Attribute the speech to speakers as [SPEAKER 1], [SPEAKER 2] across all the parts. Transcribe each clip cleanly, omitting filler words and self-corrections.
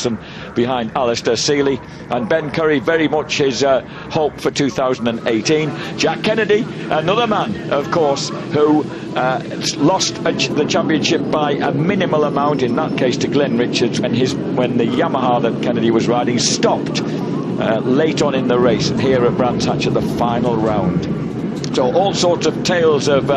[SPEAKER 1] Dixon behind Alistair Seeley, and Ben Curry very much his hope for 2018. Jack Kennedy, another man, of course, who lost the championship by a minimal amount, in that case to Glenn Richards, when the Yamaha that Kennedy was riding stopped late on in the race here at Brands Hatch at the final round. So all sorts of tales of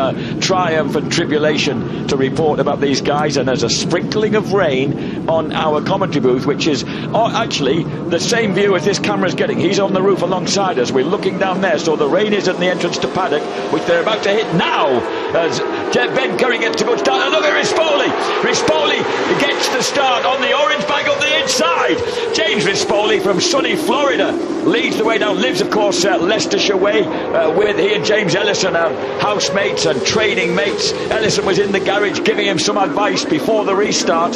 [SPEAKER 1] triumph and tribulation to report about these guys, and there's a sprinkling of rain on our commentary booth, which is actually the same view as this camera's getting. He's on the roof alongside us. We're looking down there, so the rain is at the entrance to paddock, which they're about to hit now as Ben Curry gets a good start. And look at Rispoli. Rispoli gets the start on the orange bag up the inside. James Rispoli from sunny Florida leads the way down. Lives, of course, Leicestershire way, with he and James Ellison are housemates and training mates. Ellison was in the garage giving him some advice before the restart.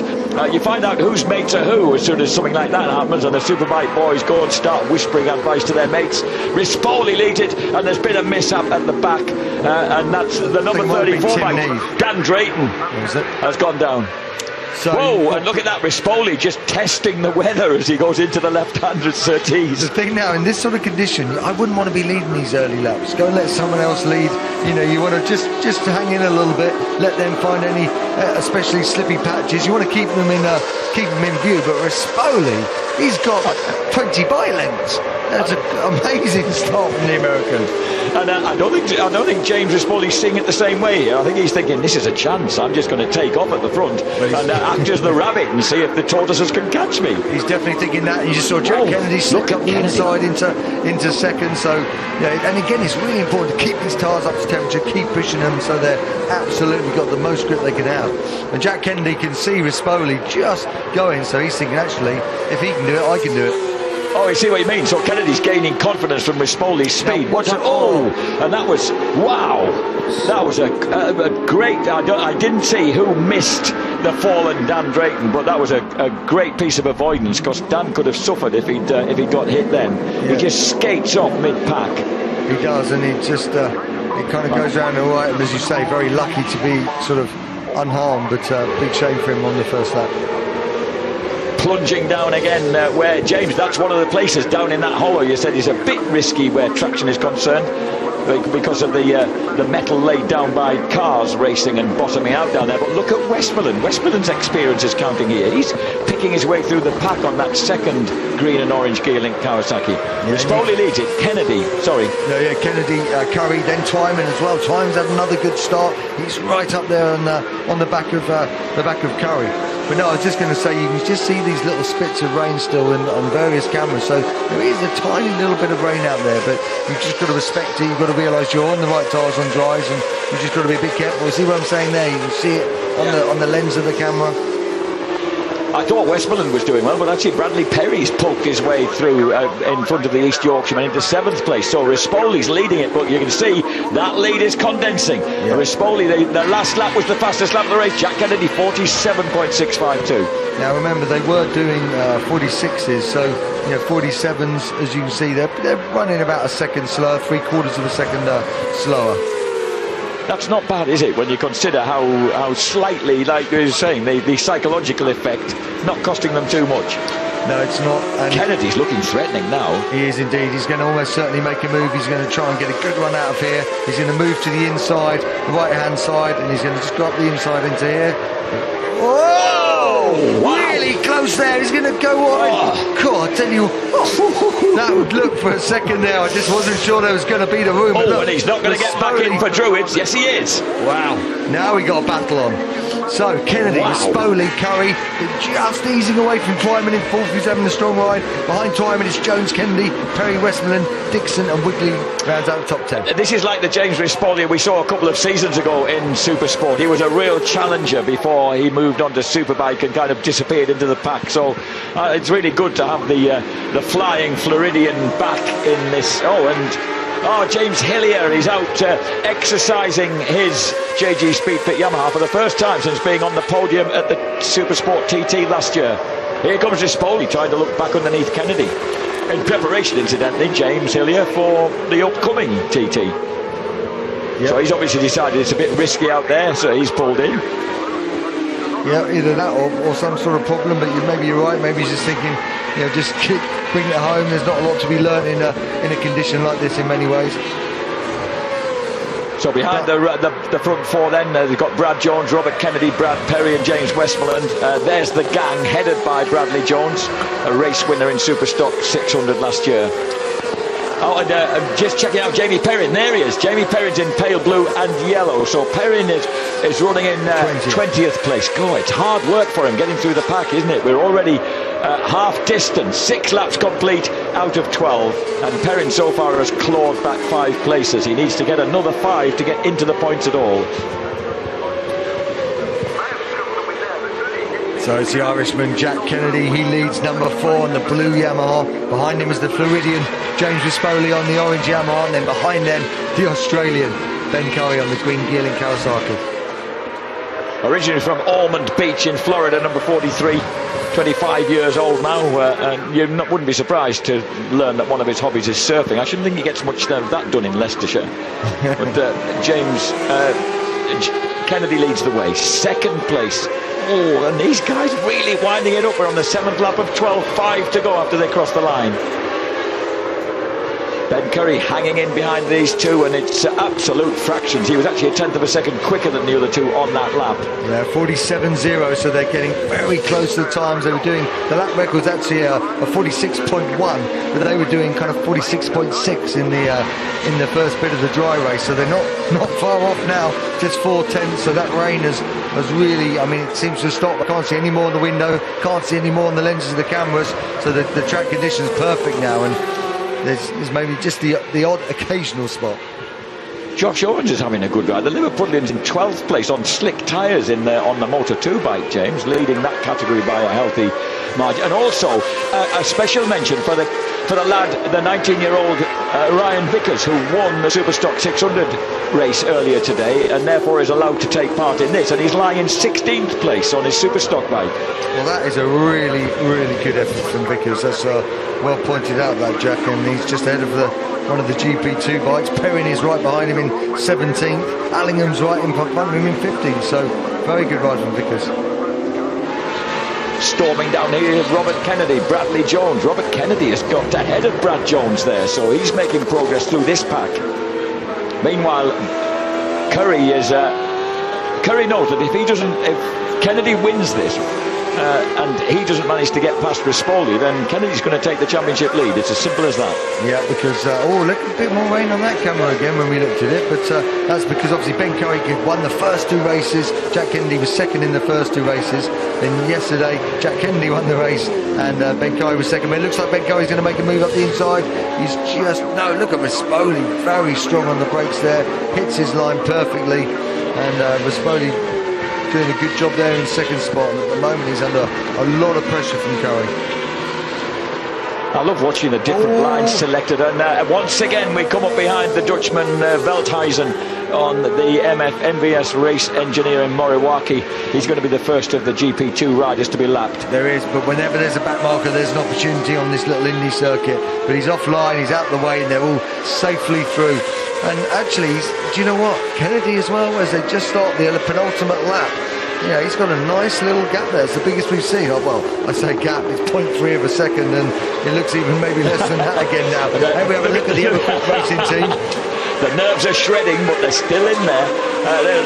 [SPEAKER 1] You find out whose mates are who as soon as something like that happens, and the Superbike boys go and start whispering advice to their mates. Rispoli leads it, and there's been a mishap at the back, and that's the number 34 bike. Dan Drayton has gone down. So whoa, and look at that, Rispoli just testing the weather as he goes into the left-handed surtees. The
[SPEAKER 2] thing now, in this sort of condition, I wouldn't want to be leading these early laps. Go and let someone else lead. You know, you want to just hang in a little bit, let them find any especially slippy patches. You want to keep them in view. But Rispoli, he's got 20 bike lengths. That's an amazing start from the American.
[SPEAKER 1] And I don't think James Rispoli's seeing it the same way. I think he's thinking, this is a chance. I'm just going to take off at the front and act as the rabbit and see if the tortoises can catch me.
[SPEAKER 2] He's definitely thinking that. You just saw Jack Kennedy slip up the inside into second. So, yeah, and again, it's really important to keep these tyres up to temperature, keep pushing them so they're absolutely got the most grip they can have. And Jack Kennedy can see Rispoli just going, so he's thinking, actually, if he can do it, I can do it.
[SPEAKER 1] Oh, I see what you mean. So Kennedy's gaining confidence from Rispoli's speed. And that was, wow, that was a great, I didn't see who missed the fallen Dan Drayton, but that was a great piece of avoidance, because Dan could have suffered if he'd got hit then. Yeah. He just skates off mid-pack.
[SPEAKER 2] He does, and he just, it kind of goes around all right, and as you say, very lucky to be sort of unharmed, but big shame for him on the first lap.
[SPEAKER 1] Plunging down again, where James, that's one of the places down in that hollow you said is a bit risky where traction is concerned, because of the metal laid down by cars racing and bottoming out down there. But look at Westmoreland. Westmoreland's experience is counting here. He's picking his way through the pack on that second green and orange gear link Kawasaki. Rispoli leads it. Kennedy, sorry.
[SPEAKER 2] Kennedy, Curry, then Twyman as well. Twyman's had another good start. He's right up there on the back of Curry. But no, I was just going to say, you can just see these little spits of rain still on various cameras. So there is a tiny little bit of rain out there, but you've just got to respect it. You've got to realise you're on the right tyres on dries, and you've just got to be a bit careful. You see what I'm saying there? You can see it on the lens of the camera.
[SPEAKER 1] I thought Westmoreland was doing well, but actually Bradley Perry's poked his way through in front of the East Yorkshireman into 7th place. So Rispoli's leading it, but you can see that lead is condensing. Yeah. Rispoli, the last lap was the fastest lap of the race. Jack Kennedy, 47.652.
[SPEAKER 2] Now remember, they were doing 46s, so 47s, as you can see, they're running about a second slower, 3/4 of a second slower.
[SPEAKER 1] That's not bad, is it, when you consider how slightly, like you were saying, the psychological effect, not costing them too much.
[SPEAKER 2] No, it's not. And
[SPEAKER 1] Kennedy's looking threatening now.
[SPEAKER 2] He is indeed. He's going to almost certainly make a move. He's going to try and get a good run out of here. He's going to move to the inside, the right-hand side, and he's going to just go up the inside into here. Whoa! Wow. Really close there. He's going to go wide. Oh. God, I tell you, that would look for a second there. I just wasn't sure there was going to be the room.
[SPEAKER 1] Oh, and he's not going to get back in for Druids. Yes, he is. Wow.
[SPEAKER 2] Now we got a battle on. So Kennedy, Rispoli, Curry, just easing away from Twyman in fourth, who's having a strong ride. Behind Twyman is Jones, Kennedy, Perry, Westmoreland, Dixon and Wigley rounds out the top 10.
[SPEAKER 1] This is like the James Rispoli we saw a couple of seasons ago in Supersport. He was a real challenger before he moved on to Superbike and kind of disappeared into the pack. So it's really good to have the flying Floridian back in this. James Hillier is out exercising his JG Speedfit Yamaha for the first time since being on the podium at the Supersport TT last year. Here comes Rispoli trying to look back underneath Kennedy. In preparation, incidentally, James Hillier for the upcoming TT. Yep. So he's obviously decided it's a bit risky out there, so he's pulled in.
[SPEAKER 2] Yeah, either that or some sort of problem. But maybe you're right. Maybe he's just thinking, just bring it home. There's not a lot to be learned in a condition like this in many ways.
[SPEAKER 1] So behind the front four then, they've got Brad Jones, Robert Kennedy, Brad Perry and James Westmoreland. There's the gang headed by Bradley Jones, a race winner in Superstock 600 last year. Oh, and just checking out Jamie Perrin. There he is. Jamie Perrin's in pale blue and yellow. So Perrin is running in 20th place. God, it's hard work for him getting through the pack, isn't it? We're already half distance, 6 laps complete out of 12. And Perrin so far has clawed back 5 places. He needs to get another 5 to get into the points at all.
[SPEAKER 2] So it's the Irishman Jack Kennedy. He leads number 4 on the blue Yamaha. Behind him is the Floridian James Rispoli on the orange Yamaha, and then behind them the Australian Ben Curry on the green Geerling Kawasaki.
[SPEAKER 1] Originally from Almond Beach in Florida, number 43, 25 years old now, and you wouldn't be surprised to learn that one of his hobbies is surfing. I shouldn't think he gets much of that done in Leicestershire. But James Kennedy leads the way, 2nd place. Oh, and these guys really winding it up. We're on the 7th lap of 12, 5 to go after they cross the line. Ben Curry hanging in behind these two, and it's absolute fractions. He was actually a 1/10 of a second quicker than the other two on that lap. Yeah,
[SPEAKER 2] 47.0, so they're getting very close to the times they were doing. The lap record's actually a 46.1, but they were doing kind of 46.6 in the first bit of the dry race, so they're not far off now, just 4/10. So that rain has really, I mean, it seems to have stopped. I can't see any more in the window, can't see any more on the lenses of the cameras, so the track condition's perfect now, and there's maybe just the odd occasional spot.
[SPEAKER 1] Josh Owens is having a good ride. The Liverpudlian's in 12th place on slick tyres on the Moto 2 bike, James, leading that category by a healthy margin. And also a special mention for the lad, the 19-year-old Ryan Vickers, who won the Superstock 600 race earlier today, and therefore is allowed to take part in this. And he's lying in 16th place on his Superstock bike.
[SPEAKER 2] Well, that is a really, really good effort from Vickers. That's well pointed out, that Jack, and he's just ahead of one of the GP2 bikes. Perrin is right behind him in 17th. Allingham's right in front of him in 15th. So very good ride from Vickers.
[SPEAKER 1] Storming down here is Robert Kennedy, Bradley Jones. Robert Kennedy has got ahead of Brad Jones there, so he's making progress through this pack. Meanwhile, Curry knows that if Kennedy wins this, and he doesn't manage to get past Rispoli, then Kennedy's going to take the championship lead. It's as simple as that. Yeah, because
[SPEAKER 2] look, a bit more rain on that camera again when we looked at it, but that's because obviously Ben Curry won the first 2 races. Jack Kennedy was 2nd in the first 2 races. Then yesterday Jack Kennedy won the race and Ben Curry was 2nd. But it looks like Ben Curry's going to make a move up the inside. He's look at Rispoli, very strong on the brakes there, hits his line perfectly, and Rispoli doing a good job there in 2nd spot, and at the moment he's under a lot of pressure from Curry.
[SPEAKER 1] I love watching the different lines selected, and once again we come up behind the Dutchman Veldhuizen on the MVS race engineer in Moriwaki. He's going to be the first of the GP2 riders to be lapped.
[SPEAKER 2] There is, but whenever there's a back marker, there's an opportunity on this little Indy circuit. But he's offline, he's out the way, and they're all safely through. And actually, do you know what? Kennedy as well, as they just start the penultimate lap. Yeah, he's got a nice little gap there. It's the biggest we've seen. Oh, well, I say gap, it's 0.3 of a second, and it looks even maybe less than that again now. Hey, we have a look at the Evercourt racing team.
[SPEAKER 1] The nerves are shredding, but they're still in there.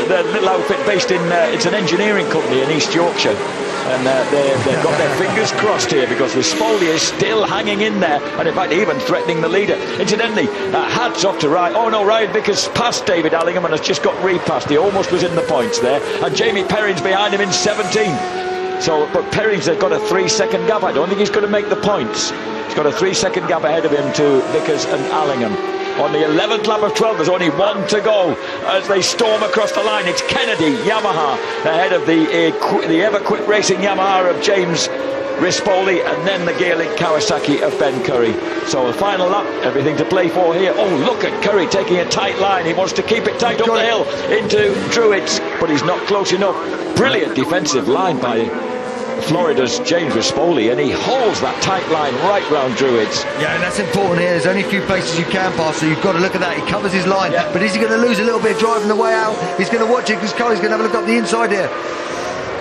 [SPEAKER 1] Their little outfit based in, it's an engineering company in East Yorkshire. And they've got their fingers crossed here because Rispoli is still hanging in there, and in fact even threatening the leader. Incidentally, hats off to Ryan. Oh no, Ryan Vickers passed David Allingham and has just got repassed. He almost was in the points there, and Jamie Perrin's behind him in 17th. So, but Perrin's got a 3-second gap. I don't think he's going to make the points. He's got a 3-second gap ahead of him to Vickers and Allingham. On the 11th lap of 12, there's only 1 to go as they storm across the line. It's Kennedy, Yamaha, ahead of the ever-quick racing Yamaha of James Rispoli, and then the Geerling Kawasaki of Ben Curry. So the final lap, everything to play for here. Oh, look at Curry taking a tight line. He wants to keep it tight up the hill into Druids, but he's not close enough. Brilliant defensive line by Florida's James Rispoli, and he holds that tight line right round Druids.
[SPEAKER 2] Yeah, and that's important here. There's only a few places you can pass, so you've got to look at that. He covers his line, but is he going to lose a little bit driving the way out? He's going to watch it because Curry's going to have a look up the inside here.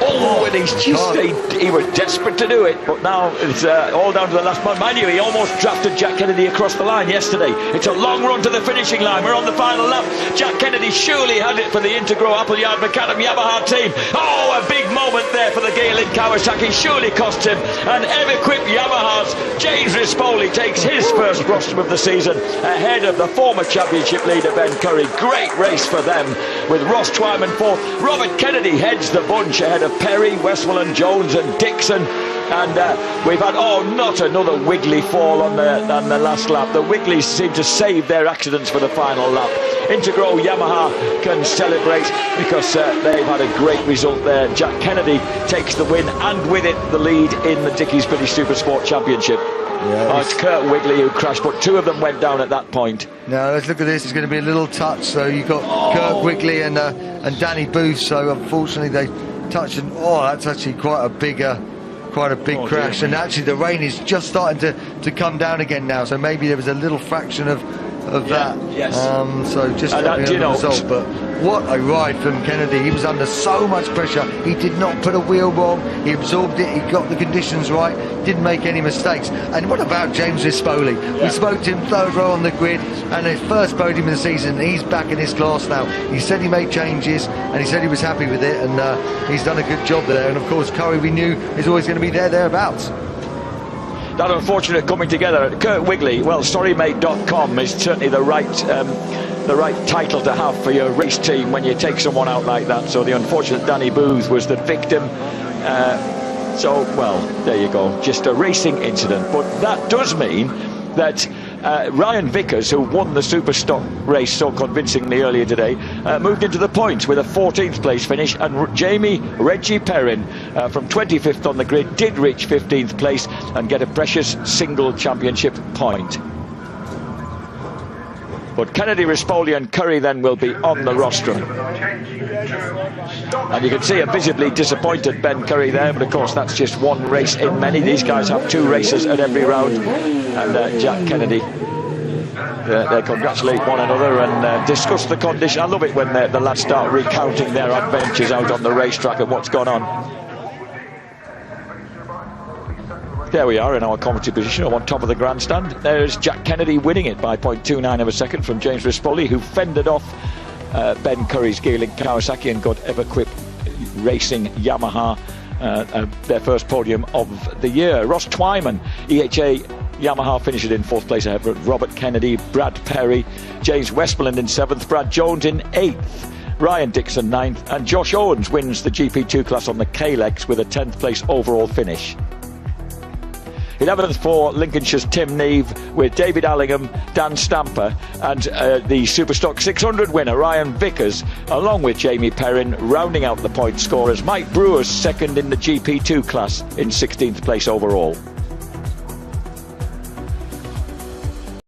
[SPEAKER 1] Oh, and he's just, he was desperate to do it, but now it's all down to the last moment. Mind you, he almost drafted Jack Kennedy across the line yesterday. It's a long run to the finishing line. We're on the final lap. Jack Kennedy surely had it for the Integro Appleyard Macadam Yamaha team. Oh, a big moment there for the Galen Kawasaki. Surely cost him. And ever-equipped Yamaha's James Rispoli takes his first rostrum of the season ahead of the former championship leader Ben Curry. Great race for them, with Ross Twyman fourth. Robert Kennedy heads the bunch ahead of Perry, Westmoreland, Jones and Dixon. And we've had, not another wiggly fall on the last lap. The Wigglies seem to save their accidents for the final lap. Integro Yamaha can celebrate because they've had a great result there. Jack Kennedy takes the win, and with it the lead in the Dickies British Supersport Championship. Yeah, it's Kurt Wigley who crashed, but two of them went down at that point.
[SPEAKER 2] Now let's look at this. It's going to be a little touch. So you've got Kurt Wigley and Danny Booth. So unfortunately they touched, and that's actually quite a big crash. Dear. And actually the rain is just starting to come down again now. So maybe there was a little fraction of that.
[SPEAKER 1] Yes.
[SPEAKER 2] So just the result. But what a ride from Kennedy. He was under so much pressure. He did not put a wheel wrong. He absorbed it. He got the conditions right. Didn't make any mistakes. And what about James Rispoli? Yeah. We spoke to him third row on the grid, and his first podium of the season. He's back in his class now. He said he made changes, and he said he was happy with it, and he's done a good job there. And of course, Curry, we knew, is always going to be thereabouts.
[SPEAKER 1] That unfortunate coming together. Kurt Wigley, well, sorrymate.com is certainly the right title to have for your race team when you take someone out like that. So the unfortunate Danny Booth was the victim. There you go, just a racing incident. But that does mean that Ryan Vickers, who won the Superstock race so convincingly earlier today, moved into the points with a 14th place finish, and Reggie Perrin from 25th on the grid did reach 15th place and get a precious single championship point. But Kennedy, Rispoli and Curry then will be on the rostrum. And you can see a visibly disappointed Ben Curry there, but of course that's just one race in many. These guys have two races at every round. And Jack Kennedy, they congratulate one another and discuss the condition. I love it when the lads start recounting their adventures out on the racetrack and what's gone on. There we are in our commentary position on top of the grandstand. There's Jack Kennedy winning it by 0.29 of a second from James Rispoli, who fended off Ben Curry's Galen Kawasaki and got ever-equipped Racing Yamaha their first podium of the year. Ross Twyman, EHA Yamaha, finishes in fourth place ahead of Robert Kennedy, Brad Perry, James Westmoreland in seventh, Brad Jones in eighth, Ryan Dixon ninth, and Josh Owens wins the GP2 class on the K-Legs with a 10th place overall finish. 11th for Lincolnshire's Tim Neve, with David Allingham, Dan Stamper and the Superstock 600 winner Ryan Vickers, along with Jamie Perrin, rounding out the point scorers. Mike Brewer's second in the GP2 class in 16th place overall.